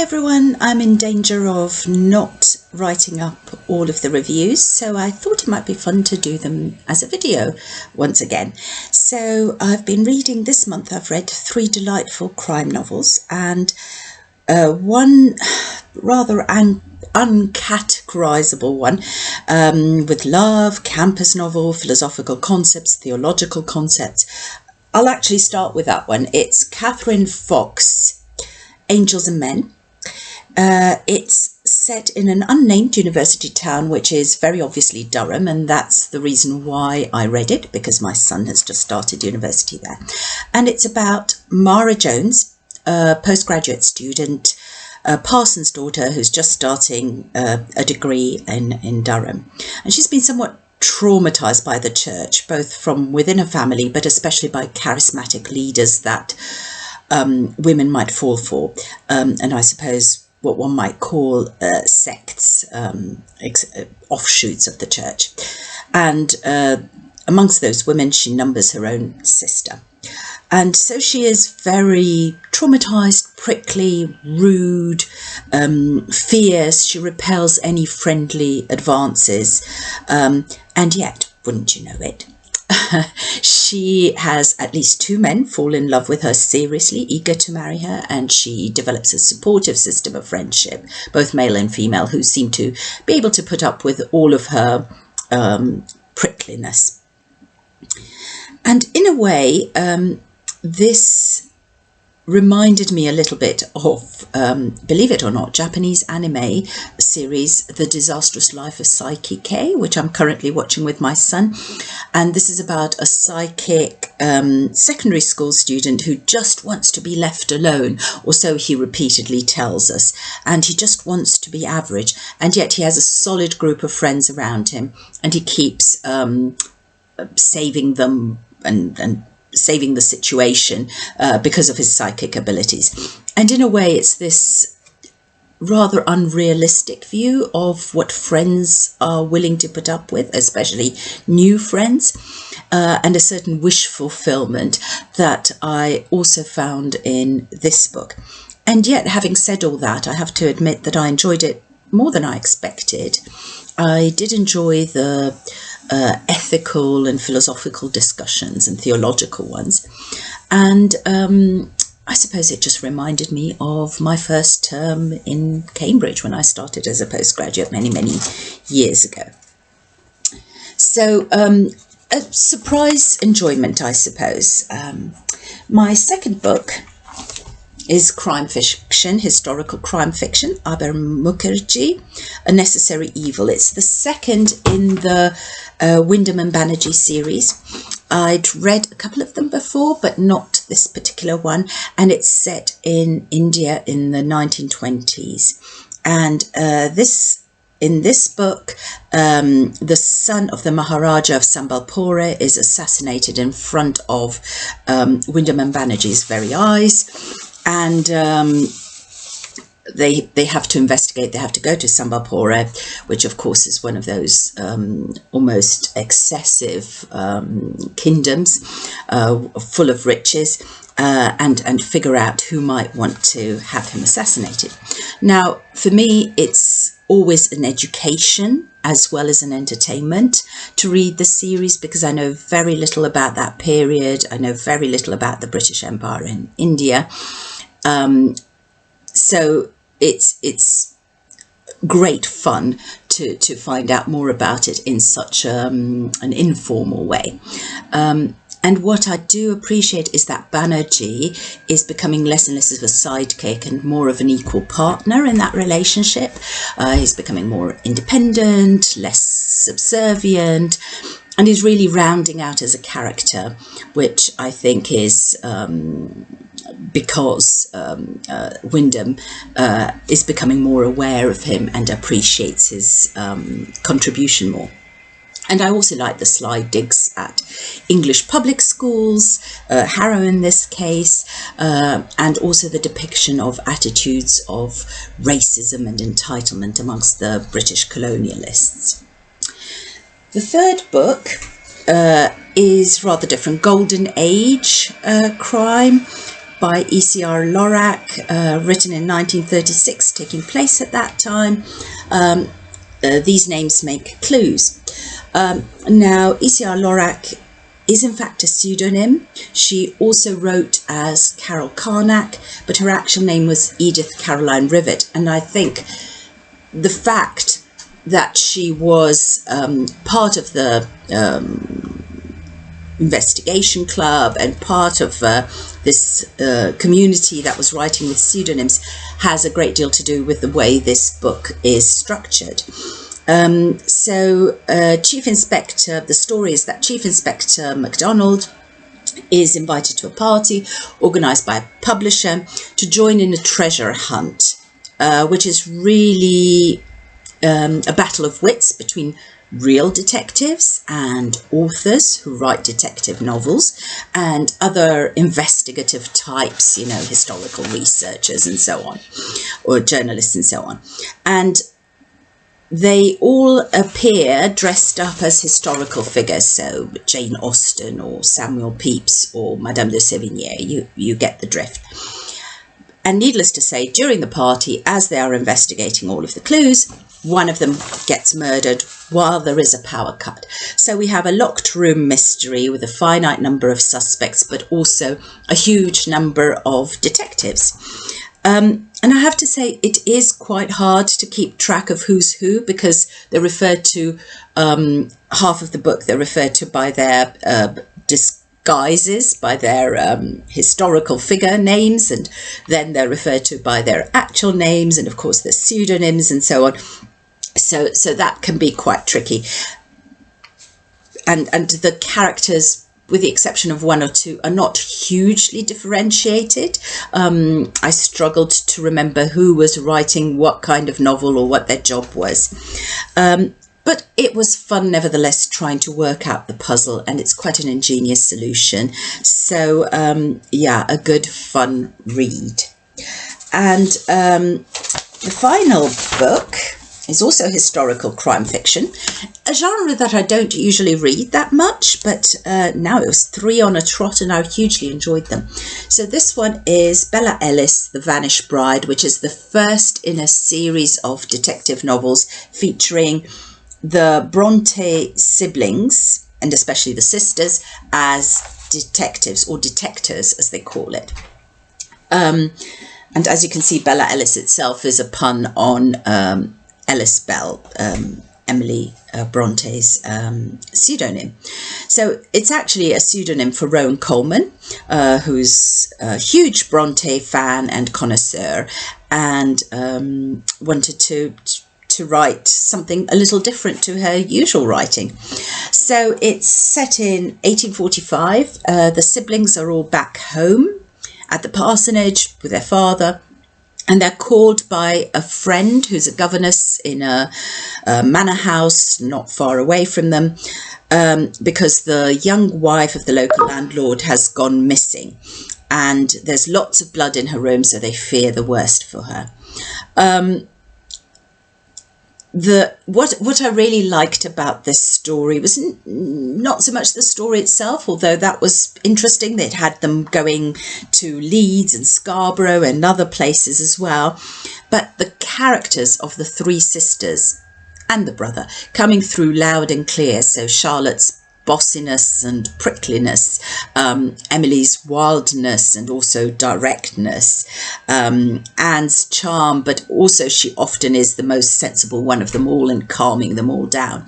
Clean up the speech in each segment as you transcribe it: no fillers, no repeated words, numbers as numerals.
everyone, I'm in danger of not writing up all of the reviews, so I thought it might be fun to do them as a video once again. So I've been reading this month, I've read 3 delightful crime novels and one rather uncategorizable one with love, campus novel, philosophical concepts, theological concepts. I'll actually start with that one. It's Catherine Fox, Angels and Men. It's set in an unnamed university town, which is very obviously Durham, and that's the reason why I read it, because my son has just started university there. And it's about Mara Jones, a postgraduate student, Parsons' daughter, who's just starting a degree in Durham. And she's been somewhat traumatized by the church, both from within her family, but especially by charismatic leaders that women might fall for, and I suppose what one might call sects, offshoots of the church. And amongst those women, she numbers her own sister. And so she is very traumatized, prickly, rude, fierce. She repels any friendly advances. And yet, wouldn't you know it, she has at least 2 men fall in love with her seriously, eager to marry her, and she develops a supportive system of friendship, both male and female, who seem to be able to put up with all of her prickliness. And in a way, this reminded me a little bit of, believe it or not, Japanese anime series, The Disastrous Life of Saiki K, which I'm currently watching with my son. And this is about a psychic secondary school student who just wants to be left alone, or so he repeatedly tells us. And he just wants to be average, and yet he has a solid group of friends around him, and he keeps saving them and saving the situation because of his psychic abilities. And in a way, it's this rather unrealistic view of what friends are willing to put up with, especially new friends, and a certain wish fulfillment that I also found in this book. And yet, having said all that, I have to admit that I enjoyed it more than I expected. I did enjoy the ethical and philosophical discussions and theological ones. And I suppose it just reminded me of my first term in Cambridge when I started as a postgraduate many, many years ago. So a surprise enjoyment, I suppose. My second book is crime fiction, historical crime fiction, Abir Mukherjee, A Necessary Evil. It's the second in the Wyndham and Banerjee series. I'd read a couple of them before, but not this particular one, and it's set in India in the 1920s. And in this book, the son of the Maharaja of Sambalpore is assassinated in front of Wyndham and Banerjee's very eyes. And they have to investigate, they have to go to Sambalpore, which of course is one of those almost excessive kingdoms full of riches, and figure out who might want to have him assassinated. Now, for me, it's always an education as well as an entertainment to read the series, because I know very little about that period. I know very little about the British Empire in India. So it's great fun to find out more about it in such an informal way. And what I do appreciate is that Banerjee is becoming less and less of a sidekick and more of an equal partner in that relationship. He's becoming more independent, less subservient, and he's really rounding out as a character, which I think is because Wyndham is becoming more aware of him and appreciates his contribution more. And I also like the sly digs at English public schools, Harrow in this case, and also the depiction of attitudes of racism and entitlement amongst the British colonialists. The third book is rather different, Golden Age crime. by ECR Lorac, written in 1936, taking place at that time. These names make clues. Now, ECR Lorac is in fact a pseudonym. She also wrote as Carol Carnac, but her actual name was Edith Caroline Rivet. And I think the fact that she was part of the investigation club and part of this community that was writing with pseudonyms has a great deal to do with the way this book is structured. Chief Inspector, the story is that Chief Inspector MacDonald is invited to a party organised by a publisher to join in a treasure hunt, which is really a battle of wits between real detectives and authors who write detective novels and other investigative types, you know, historical researchers and so on, or journalists and so on. And they all appear dressed up as historical figures, so Jane Austen or Samuel Pepys or Madame de Sévigné, you get the drift. And needless to say, during the party, as they are investigating all of the clues, one of them gets murdered while there is a power cut. So we have a locked room mystery with a finite number of suspects, but also a huge number of detectives. And I have to say, it is quite hard to keep track of who's who, because they're referred to, half of the book, they're referred to by their disguises, by their historical figure names, and then they're referred to by their actual names, and of course their pseudonyms and so on. So that can be quite tricky. And the characters, with the exception of one or two, are not hugely differentiated. I struggled to remember who was writing what kind of novel or what their job was. But it was fun, nevertheless, trying to work out the puzzle, and it's quite an ingenious solution. So, yeah, a good, fun read. And the final book is also historical crime fiction, a genre that I don't usually read that much, but now it was 3 on a trot and I hugely enjoyed them. So this one is Bella Ellis, The Vanished Bride, which is the first in a series of detective novels featuring the Bronte siblings, and especially the sisters, as detectives, or detectors as they call it. And as you can see, Bella Ellis itself is a pun on Ellis Bell, Emily Bronte's pseudonym. So it's actually a pseudonym for Rowan Coleman, who's a huge Bronte fan and connoisseur, and wanted to write something a little different to her usual writing. So it's set in 1845. The siblings are all back home at the parsonage with their father, and they're called by a friend who's a governess in a manor house not far away from them, because the young wife of the local landlord has gone missing, and there's lots of blood in her room, so they fear the worst for her. What I really liked about this story was not so much the story itself, although that was interesting. They'd had them going to Leeds and Scarborough and other places as well, but the characters of the 3 sisters and the brother coming through loud and clear. So Charlotte's bossiness and prickliness, Emily's wildness and also directness, Anne's charm, but also she often is the most sensible one of them all and calming them all down.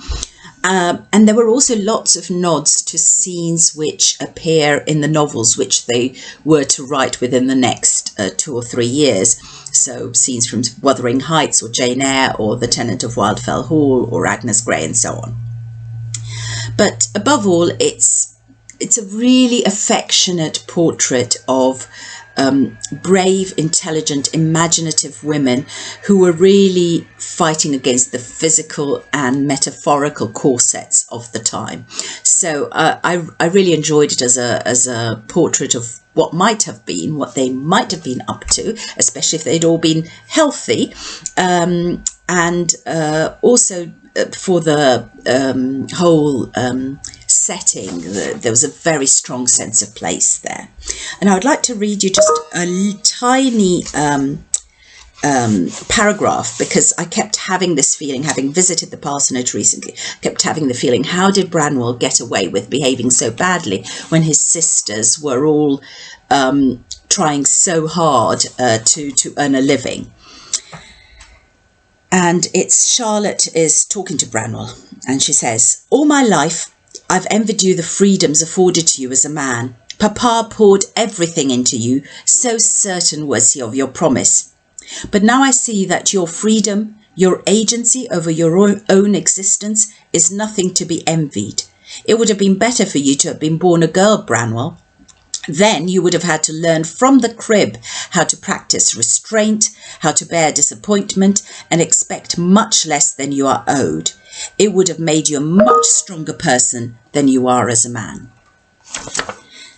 And there were also lots of nods to scenes which appear in the novels which they were to write within the next 2 or 3 years. So scenes from Wuthering Heights or Jane Eyre or The Tenant of Wildfell Hall or Agnes Grey and so on. But above all, it's a really affectionate portrait of brave, intelligent, imaginative women who were really fighting against the physical and metaphorical corsets of the time. So I really enjoyed it as a portrait of what might have been, what they might have been up to, especially if they'd all been healthy, and also for the whole setting. There was a very strong sense of place there. And I would like to read you just a tiny paragraph, because I kept having this feeling, having visited the parsonage recently, kept having the feeling, how did Branwell get away with behaving so badly when his sisters were all trying so hard to earn a living? And it's Charlotte is talking to Branwell, and she says, all my life I've envied you the freedoms afforded to you as a man. Papa poured everything into you, so certain was he of your promise. But now I see that your freedom, your agency over your own existence is nothing to be envied. It would have been better for you to have been born a girl, Branwell. Then you would have had to learn from the crib how to practice restraint, how to bear disappointment, and expect much less than you are owed. It would have made you a much stronger person than you are as a man.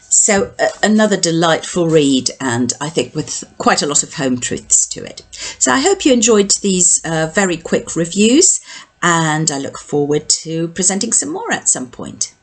So another delightful read, and I think with quite a lot of home truths to it. So I hope you enjoyed these very quick reviews, and I look forward to presenting some more at some point.